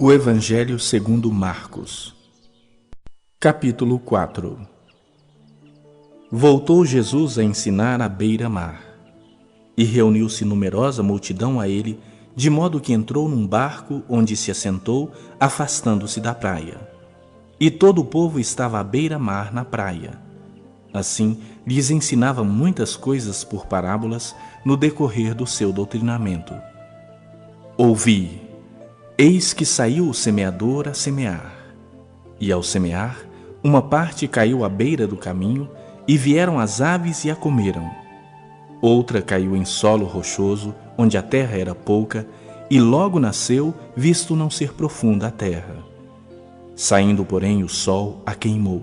O Evangelho segundo Marcos. Capítulo 4. Voltou Jesus a ensinar à beira-mar, e reuniu-se numerosa multidão a ele, de modo que entrou num barco onde se assentou, afastando-se da praia. E todo o povo estava à beira-mar na praia. Assim, lhes ensinava muitas coisas por parábolas no decorrer do seu doutrinamento. Ouvi: eis que saiu o semeador a semear. E ao semear, uma parte caiu à beira do caminho, e vieram as aves e a comeram. Outra caiu em solo rochoso, onde a terra era pouca, e logo nasceu, visto não ser profunda a terra. Saindo, porém, o sol a queimou,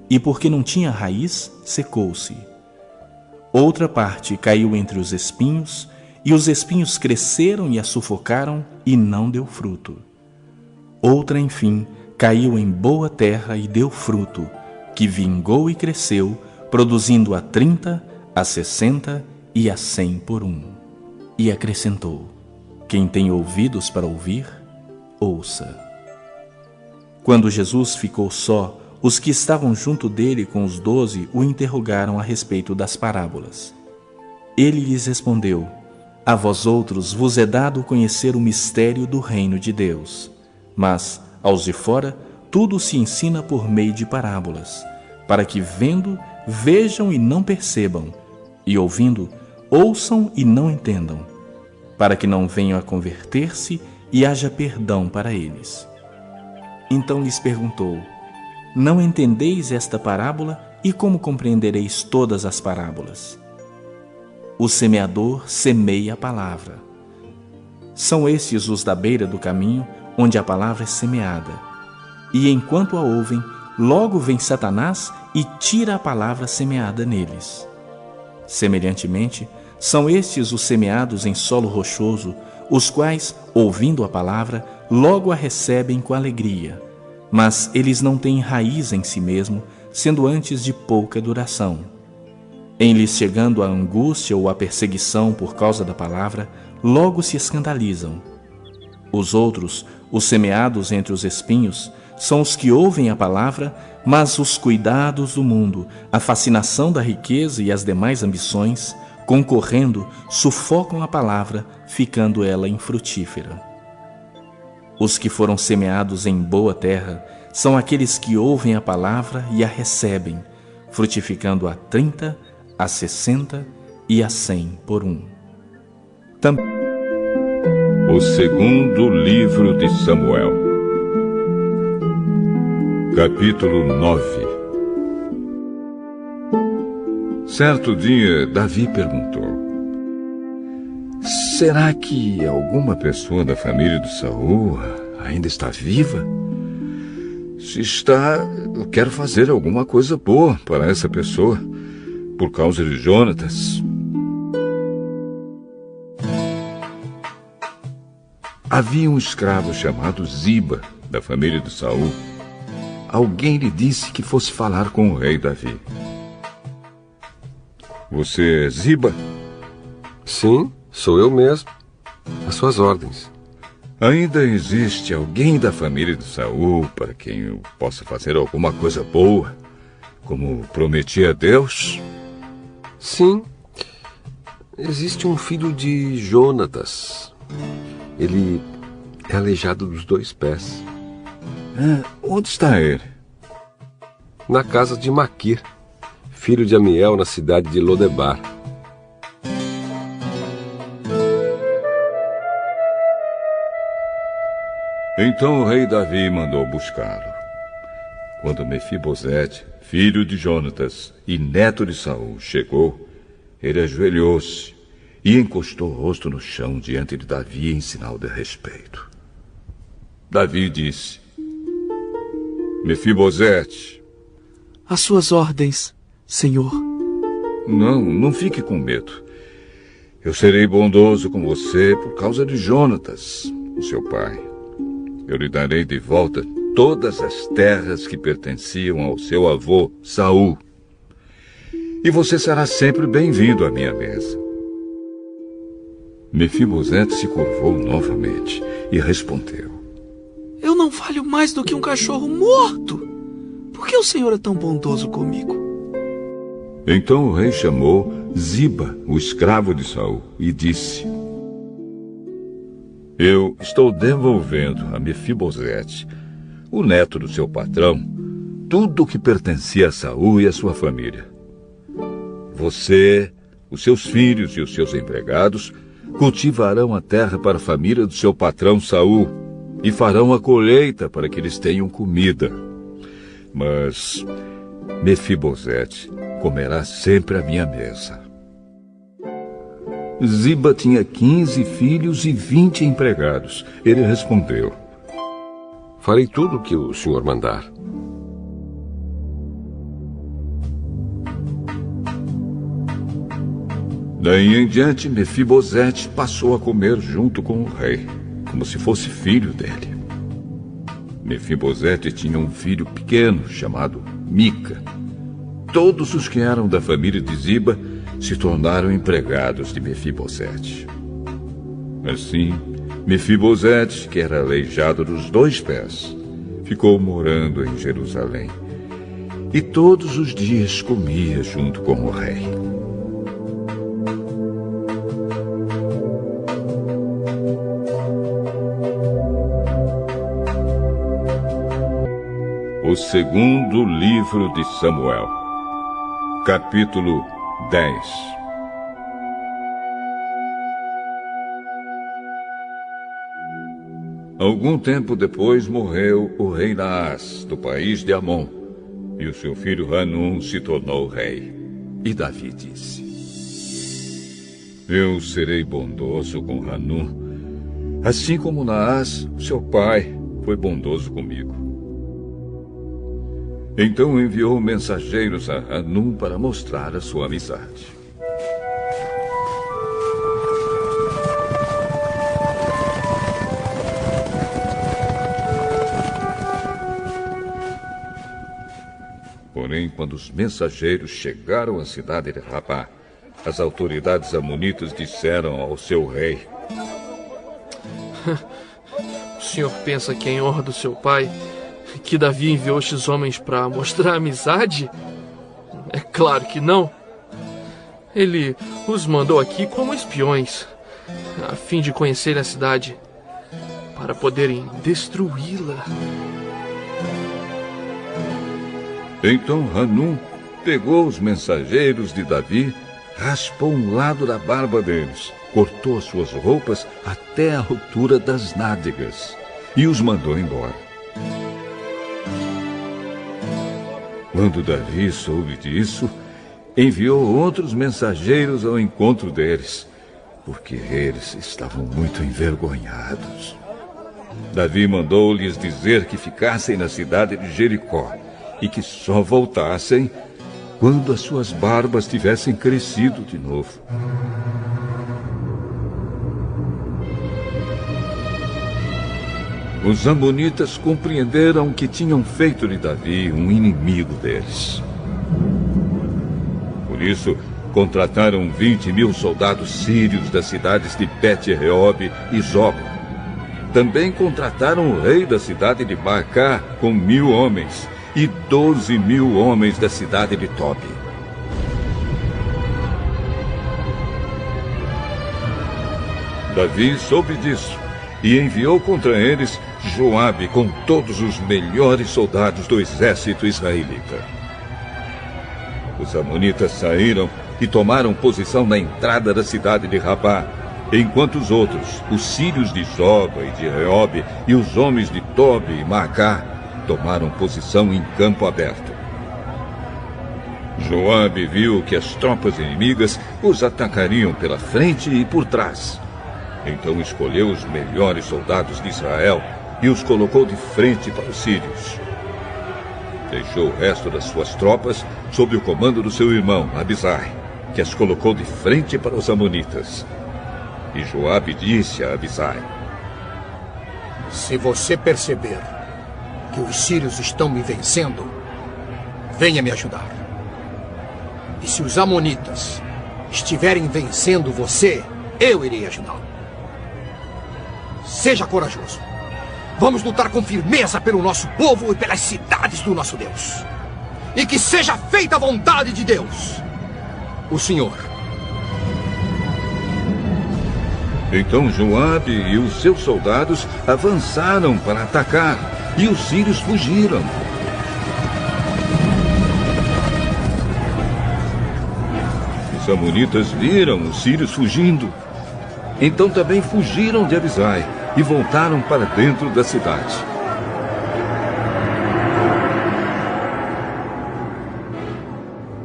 e porque não tinha raiz, secou-se. Outra parte caiu entre os espinhos, e os espinhos cresceram e a sufocaram, e não deu fruto. Outra, enfim, caiu em boa terra e deu fruto, que vingou e cresceu, produzindo a 30, a 60 e a 100 por um. E acrescentou: quem tem ouvidos para ouvir, ouça. Quando Jesus ficou só, os que estavam junto dele com os 12 o interrogaram a respeito das parábolas. Ele lhes respondeu: a vós outros vos é dado conhecer o mistério do reino de Deus, mas, aos de fora, tudo se ensina por meio de parábolas, para que vendo, vejam e não percebam, e ouvindo, ouçam e não entendam, para que não venham a converter-se e haja perdão para eles. Então lhes perguntou: não entendeis esta parábola, e como compreendereis todas as parábolas? O semeador semeia a palavra. São estes os da beira do caminho, onde a palavra é semeada. E enquanto a ouvem, logo vem Satanás e tira a palavra semeada neles. Semelhantemente, são estes os semeados em solo rochoso, os quais, ouvindo a palavra, logo a recebem com alegria. Mas eles não têm raiz em si mesmo, sendo antes de pouca duração. Em lhes chegando a angústia ou a perseguição por causa da palavra, logo se escandalizam. Os outros, os semeados entre os espinhos, são os que ouvem a palavra, mas os cuidados do mundo, a fascinação da riqueza e as demais ambições, concorrendo, sufocam a palavra, ficando ela infrutífera. Os que foram semeados em boa terra são aqueles que ouvem a palavra e a recebem, frutificando a 30, a 60 e a 100 por um. O segundo livro de Samuel, capítulo 9. Certo dia, Davi perguntou: será que alguma pessoa da família de Saul ainda está viva? Se está, eu quero fazer alguma coisa boa para essa pessoa, por causa de Jonatas. Havia um escravo chamado Ziba, da família de Saul. Alguém lhe disse que fosse falar com o rei Davi. Você é Ziba? Sim, sou eu mesmo. Às suas ordens. Ainda existe alguém da família de Saul para quem eu possa fazer alguma coisa boa, como prometi a Deus? Sim. Existe um filho de Jonatas. Ele é aleijado dos 2 pés. Onde está ele? Na casa de Maquir, filho de Amiel, na cidade de Lodebar. Então o rei Davi mandou buscá-lo. Quando Mefibosete, filho de Jonatas e neto de Saul, chegou, ele ajoelhou-se e encostou o rosto no chão diante de Davi em sinal de respeito. Davi disse: Mefibosete. Às suas ordens, senhor. Não fique com medo. Eu serei bondoso com você por causa de Jonatas, o seu pai. Eu lhe darei de volta todas as terras que pertenciam ao seu avô Saul. E você será sempre bem-vindo à minha mesa. Mefibosete se curvou novamente e respondeu: valho mais do que um cachorro morto. Por que o Senhor é tão bondoso comigo? Então o rei chamou Ziba, o escravo de Saul, e disse: Eu estou devolvendo a Mefibosete, o neto do seu patrão, tudo o que pertencia a Saul e a sua família. Você, os seus filhos e os seus empregados cultivarão a terra para a família do seu patrão Saul e farão a colheita para que eles tenham comida. Mas Mefibosete comerá sempre à minha mesa. Ziba tinha 15 filhos e 20 empregados. Ele respondeu: Farei tudo o que o senhor mandar. Daí em diante, Mefibosete passou a comer junto com o rei, como se fosse filho dele. Mefibosete tinha um filho pequeno chamado Mica. Todos os que eram da família de Ziba se tornaram empregados de Mefibosete. Assim, Mefibosete, que era aleijado dos 2 pés, ficou morando em Jerusalém. E todos os dias comia junto com o rei. O segundo livro de Samuel, capítulo 10. Algum tempo depois morreu o rei Naás, do país de Amon, e o seu filho Hanum se tornou rei. E Davi disse: Eu serei bondoso com Hanum, assim como Naás, seu pai, foi bondoso comigo. Então enviou mensageiros a Hanum para mostrar a sua amizade. Porém, quando os mensageiros chegaram à cidade de Rabá, as autoridades amonitas disseram ao seu rei: O senhor pensa que é em honra do seu pai que Davi enviou estes homens para mostrar amizade? É claro que não. Ele os mandou aqui como espiões, a fim de conhecerem a cidade, para poderem destruí-la. Então Hanum pegou os mensageiros de Davi, raspou um lado da barba deles, cortou as suas roupas até a altura das nádegas e os mandou embora. Quando Davi soube disso, enviou outros mensageiros ao encontro deles, porque eles estavam muito envergonhados. Davi mandou-lhes dizer que ficassem na cidade de Jericó e que só voltassem quando as suas barbas tivessem crescido de novo. Os amonitas compreenderam que tinham feito de Davi um inimigo deles. Por isso, contrataram 20.000 soldados sírios das cidades de Bet-Reob e Zoba. Também contrataram o rei da cidade de Maacá com 1.000 homens e 12.000 homens da cidade de Tobi. Davi soube disso e enviou contra eles Joabe com todos os melhores soldados do exército israelita. Os amonitas saíram e tomaram posição na entrada da cidade de Rabá, enquanto os outros, os sírios de Zoba e de Reob e os homens de Tobi e Maacá, tomaram posição em campo aberto. Joabe viu que as tropas inimigas os atacariam pela frente e por trás. Então escolheu os melhores soldados de Israel e os colocou de frente para os sírios. Deixou o resto das suas tropas sob o comando do seu irmão, Abisai, que as colocou de frente para os amonitas. E Joabe disse a Abisai: Se você perceber que os sírios estão me vencendo, venha me ajudar. E se os amonitas estiverem vencendo você, eu irei ajudá-lo. Seja corajoso. Vamos lutar com firmeza pelo nosso povo e pelas cidades do nosso Deus. E que seja feita a vontade de Deus, o Senhor. Então Joabe e os seus soldados avançaram para atacar, e os sírios fugiram. Os amonitas viram os sírios fugindo. Então também fugiram de Abisai e voltaram para dentro da cidade.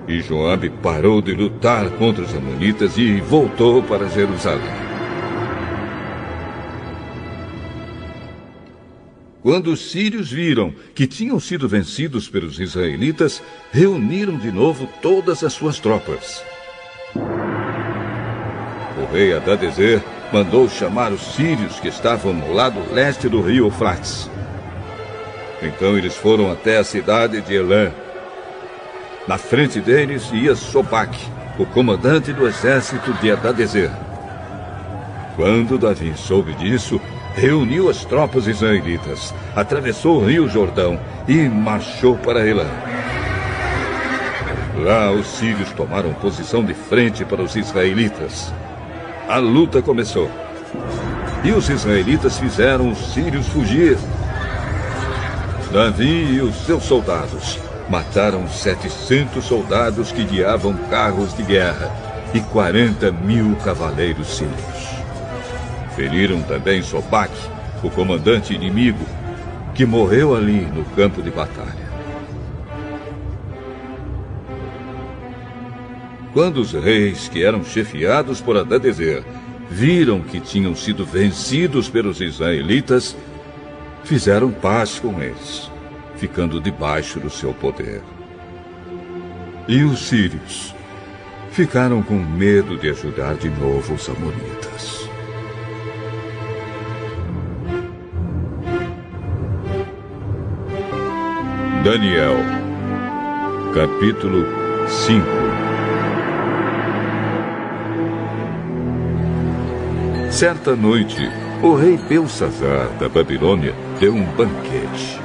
E Joabe parou de lutar contra os amonitas e voltou para Jerusalém. Quando os sírios viram que tinham sido vencidos pelos israelitas, reuniram de novo todas as suas tropas. O rei Hadadezer mandou chamar os sírios que estavam no lado leste do rio Eufrates. Então eles foram até a cidade de Elã. Na frente deles ia Sobaque, o comandante do exército de Hadadezer. Quando Davi soube disso, reuniu as tropas israelitas, atravessou o rio Jordão e marchou para Elã. Lá os sírios tomaram posição de frente para os israelitas. A luta começou. E os israelitas fizeram os sírios fugir. Davi e os seus soldados mataram 700 soldados que guiavam carros de guerra e 40.000 cavaleiros sírios. Feriram também Sobaque, o comandante inimigo, que morreu ali no campo de batalha. Quando os reis, que eram chefiados por Hadadezer, viram que tinham sido vencidos pelos israelitas, fizeram paz com eles, ficando debaixo do seu poder. E os sírios ficaram com medo de ajudar de novo os amonitas. Daniel, capítulo 5. Certa noite, o rei Belsazar da Babilônia deu um banquete.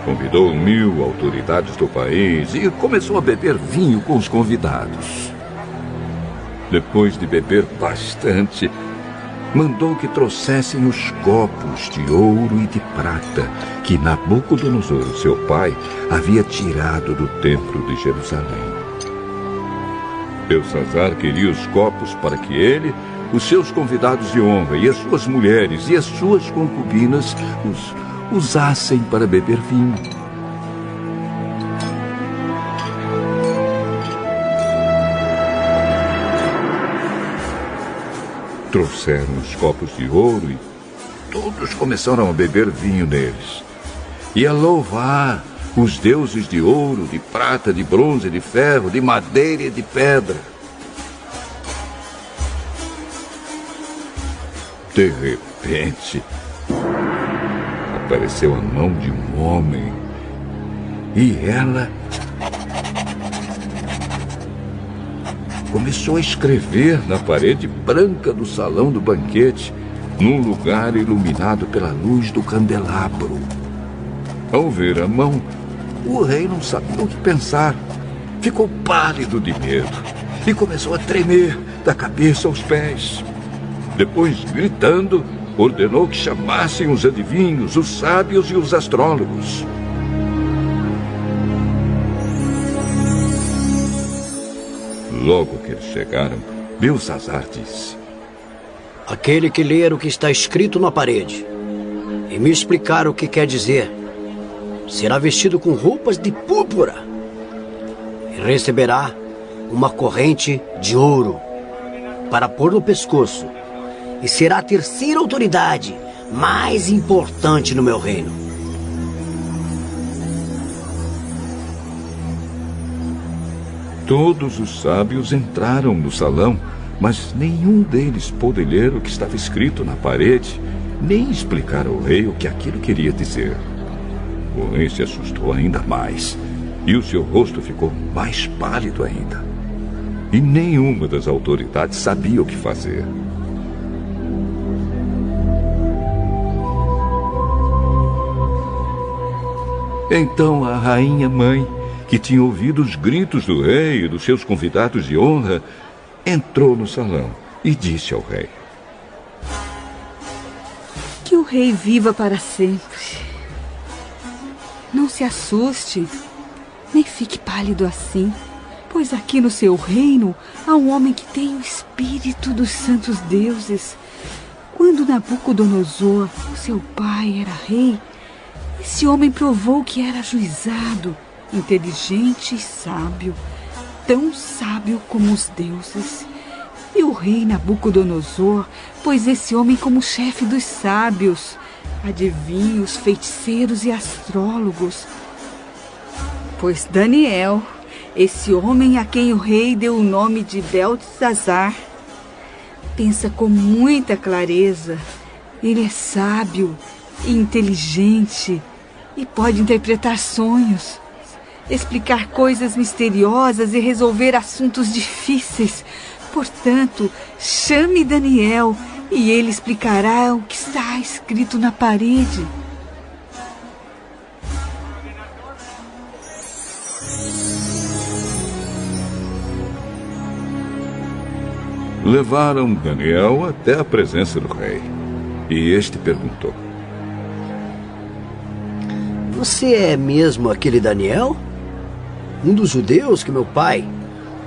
Convidou 1000 autoridades do país e começou a beber vinho com os convidados. Depois de beber bastante, mandou que trouxessem os copos de ouro e de prata que Nabucodonosor, seu pai, havia tirado do templo de Jerusalém. Belsazar queria os copos para que ele, os seus convidados de honra e as suas mulheres e as suas concubinas os usassem para beber vinho. Trouxeram os copos de ouro e todos começaram a beber vinho neles e a louvar os deuses de ouro, de prata, de bronze, de ferro, de madeira e de pedra. De repente, apareceu a mão de um homem e ela começou a escrever na parede branca do salão do banquete, num lugar iluminado pela luz do candelabro. Ao ver a mão, o rei não sabia o que pensar. Ficou pálido de medo e começou a tremer da cabeça aos pés. Depois, gritando, ordenou que chamassem os adivinhos, os sábios e os astrólogos. Logo que eles chegaram, Belsazar disse: aquele que ler o que está escrito na parede e me explicar o que quer dizer, será vestido com roupas de púrpura e receberá uma corrente de ouro para pôr no pescoço, e será a terceira autoridade mais importante no meu reino. Todos os sábios entraram no salão, mas nenhum deles pôde ler o que estava escrito na parede, nem explicar ao rei o que aquilo queria dizer. O rei se assustou ainda mais, e o seu rosto ficou mais pálido ainda. E nenhuma das autoridades sabia o que fazer. Então a rainha mãe, que tinha ouvido os gritos do rei e dos seus convidados de honra, entrou no salão e disse ao rei: Que o rei viva para sempre. Não se assuste, nem fique pálido assim, pois aqui no seu reino há um homem que tem o espírito dos santos deuses. Quando Nabucodonosor, o seu pai, era rei, esse homem provou que era ajuizado, inteligente e sábio, tão sábio como os deuses. E o rei Nabucodonosor pôs esse homem como chefe dos sábios, adivinhos, feiticeiros e astrólogos. Pois Daniel, esse homem a quem o rei deu o nome de Beltesazar, pensa com muita clareza. Ele é sábio e inteligente e pode interpretar sonhos, explicar coisas misteriosas e resolver assuntos difíceis. Portanto, chame Daniel e ele explicará o que está escrito na parede. Levaram Daniel até a presença do rei. E este perguntou: Você é mesmo aquele Daniel? Um dos judeus que meu pai,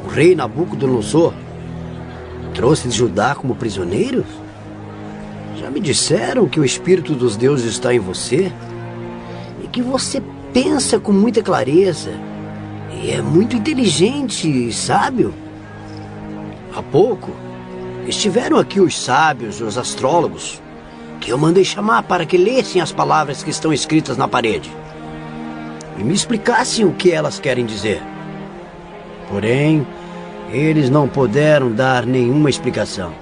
o rei Nabucodonosor, trouxe de Judá como prisioneiro? Já me disseram que o espírito dos deuses está em você e que você pensa com muita clareza e é muito inteligente e sábio. Há pouco estiveram aqui os sábios e os astrólogos que eu mandei chamar para que lessem as palavras que estão escritas na parede e me explicassem o que elas querem dizer. Porém, eles não puderam dar nenhuma explicação.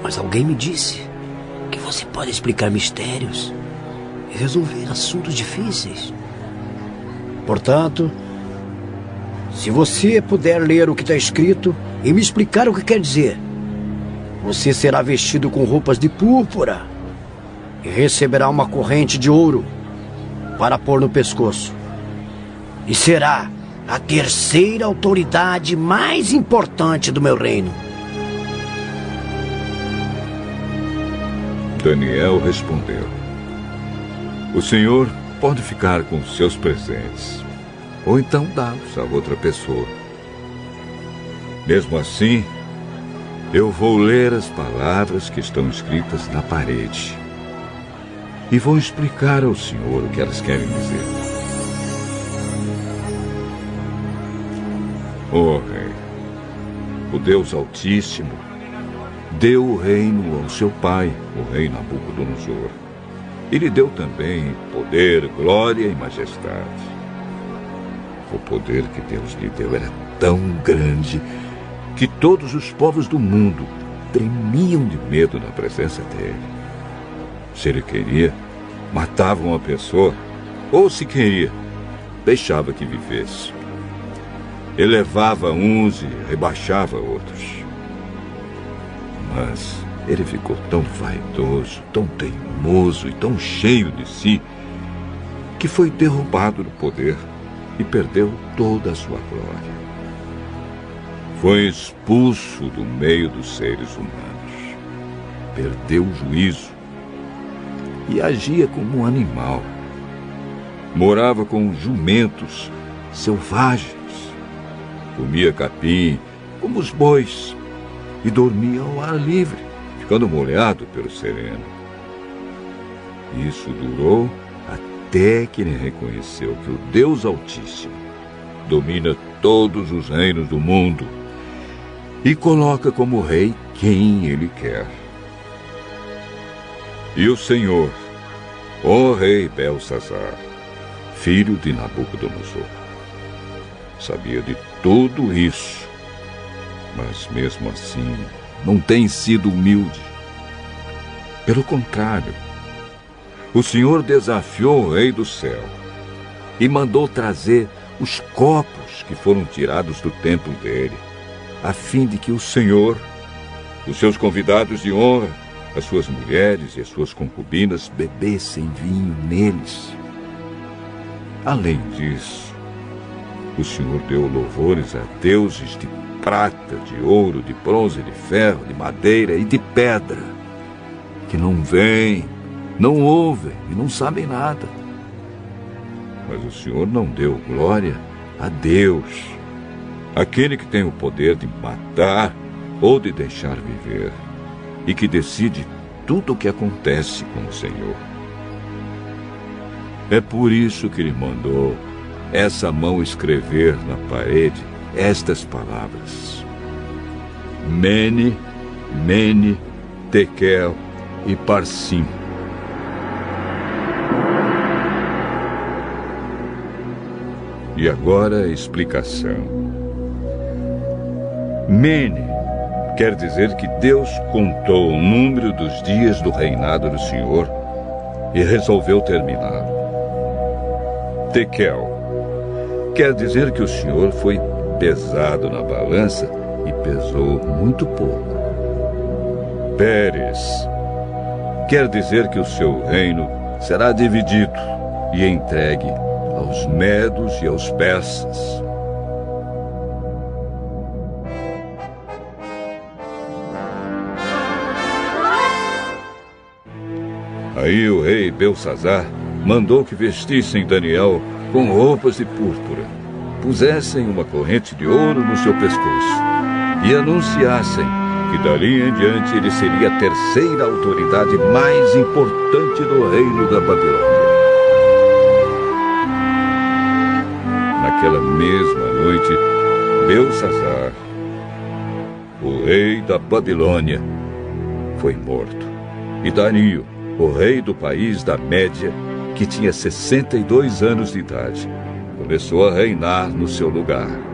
Mas alguém me disse que você pode explicar mistérios e resolver assuntos difíceis. Portanto, se você puder ler o que está escrito e me explicar o que quer dizer, você será vestido com roupas de púrpura e receberá uma corrente de ouro para pôr no pescoço. E será a terceira autoridade mais importante do meu reino. Daniel respondeu: O senhor pode ficar com os seus presentes, ou então dá-los a outra pessoa. Mesmo assim, eu vou ler as palavras que estão escritas na parede e vou explicar ao senhor o que elas querem dizer. Ó rei, o Deus Altíssimo deu o reino ao seu pai, o rei Nabucodonosor. E lhe deu também poder, glória e majestade. O poder que Deus lhe deu era tão grande que todos os povos do mundo tremiam de medo na presença dele. Se ele queria, matava uma pessoa, ou se queria, deixava que vivesse. Elevava uns e rebaixava outros. Mas ele ficou tão vaidoso, tão teimoso e tão cheio de si, que foi derrubado do poder e perdeu toda a sua glória. Foi expulso do meio dos seres humanos. Perdeu o juízo e agia como um animal. Morava com jumentos selvagens. Comia capim como os bois e dormia ao ar livre, ficando molhado pelo sereno. Isso durou até que ele reconheceu que o Deus Altíssimo domina todos os reinos do mundo e coloca como rei quem ele quer. E o Senhor, ó rei Beltesazar, filho de Nabucodonosor, sabia de tudo isso, mas mesmo assim não tem sido humilde. Pelo contrário, o Senhor desafiou o rei do céu e mandou trazer os copos que foram tirados do templo dele, a fim de que o Senhor, os seus convidados de honra, as suas mulheres e as suas concubinas bebessem vinho neles. Além disso, o Senhor deu louvores a deuses de prata, de ouro, de bronze, de ferro, de madeira e de pedra, que não veem, não ouvem e não sabem nada. Mas o Senhor não deu glória a Deus, aquele que tem o poder de matar ou de deixar viver, e que decide tudo o que acontece com o Senhor. É por isso que ele mandou essa mão escrever na parede estas palavras: Mene, Mene, Tekel e Parsim. E agora a explicação. Mene quer dizer que Deus contou o número dos dias do reinado do Senhor e resolveu terminá-lo. Tekel quer dizer que o Senhor foi pesado na balança e pesou muito pouco. Pérez quer dizer que o seu reino será dividido e entregue aos medos e aos persas. Aí o rei Belsazar mandou que vestissem Daniel com roupas de púrpura, pusessem uma corrente de ouro no seu pescoço e anunciassem que dali em diante ele seria a terceira autoridade mais importante do reino da Babilônia. Naquela mesma noite, Belsazar, o rei da Babilônia, foi morto. E Dario, o rei do país da Média, que tinha 62 anos de idade, começou a reinar no seu lugar.